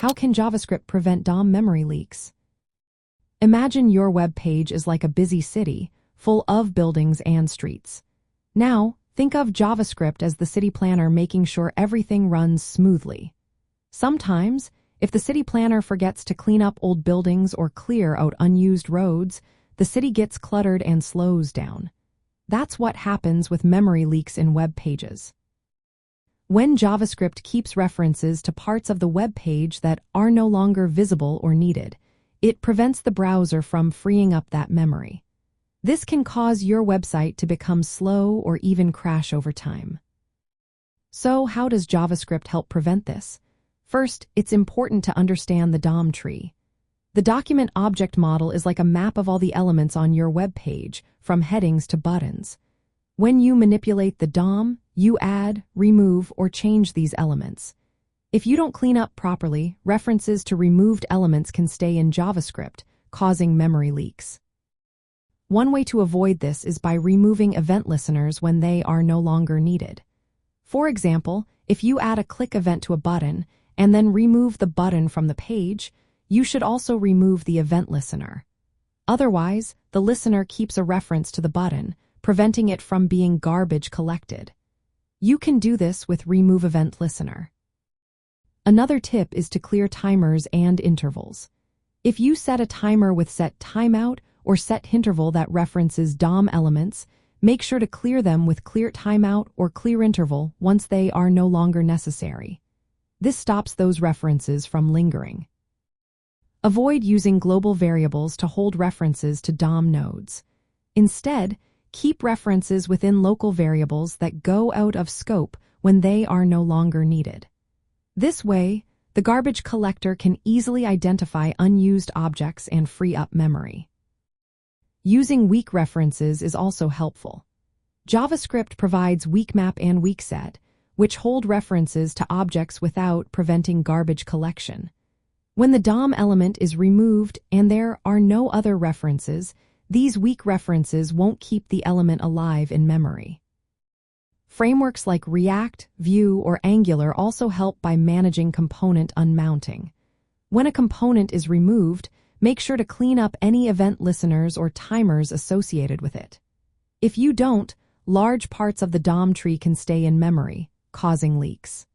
How can JavaScript prevent DOM memory leaks? Imagine your web page is like a busy city, full of buildings and streets. Now, think of JavaScript as the city planner making sure everything runs smoothly. Sometimes, if the city planner forgets to clean up old buildings or clear out unused roads, the city gets cluttered and slows down. That's what happens with memory leaks in web pages. When JavaScript keeps references to parts of the web page that are no longer visible or needed, it prevents the browser from freeing up that memory. This can cause your website to become slow or even crash over time. So, how does JavaScript help prevent this? First, it's important to understand the DOM tree. The document object model is like a map of all the elements on your web page, from headings to buttons. When you manipulate the DOM, you add, remove, or change these elements. If you don't clean up properly, references to removed elements can stay in JavaScript, causing memory leaks. One way to avoid this is by removing event listeners when they are no longer needed. For example, if you add a click event to a button and then remove the button from the page, you should also remove the event listener. Otherwise, the listener keeps a reference to the button, preventing it from being garbage collected. You can do this with Remove Event Listener. Another tip is to clear timers and intervals. If you set a timer with set timeout or set interval that references DOM elements, make sure to clear them with clear timeout or clear interval once they are no longer necessary. This stops those references from lingering. Avoid using global variables to hold references to DOM nodes. Instead, keep references within local variables that go out of scope when they are no longer needed. This way, the garbage collector can easily identify unused objects and free up memory. Using weak references is also helpful. JavaScript provides weakmap and weakset, which hold references to objects without preventing garbage collection. When the DOM element is removed and there are no other references, these weak references won't keep the element alive in memory. Frameworks like React, Vue, or Angular also help by managing component unmounting. When a component is removed, make sure to clean up any event listeners or timers associated with it. If you don't, large parts of the DOM tree can stay in memory, causing leaks.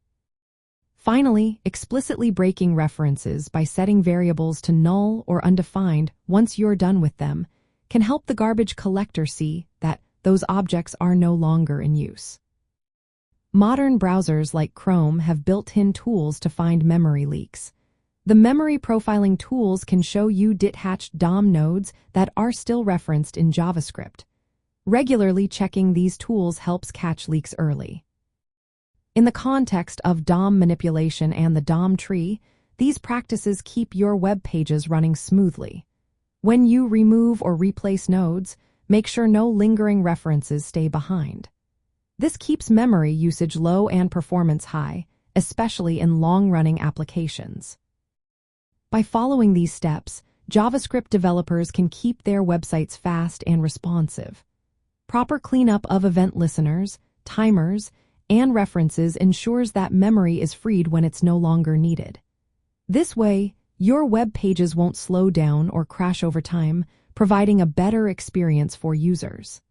Finally, explicitly breaking references by setting variables to null or undefined once you're done with them can help the garbage collector see that those objects are no longer in use. Modern browsers like Chrome have built-in tools to find memory leaks. The memory profiling tools can show you detached DOM nodes that are still referenced in JavaScript. Regularly checking these tools helps catch leaks early. In the context of DOM manipulation and the DOM tree, these practices keep your web pages running smoothly. When you remove or replace nodes, make sure no lingering references stay behind. This keeps memory usage low and performance high, especially in long-running applications. By following these steps, JavaScript developers can keep their websites fast and responsive. Proper cleanup of event listeners, timers, and references ensures that memory is freed when it's no longer needed. This way, your web pages won't slow down or crash over time, providing a better experience for users.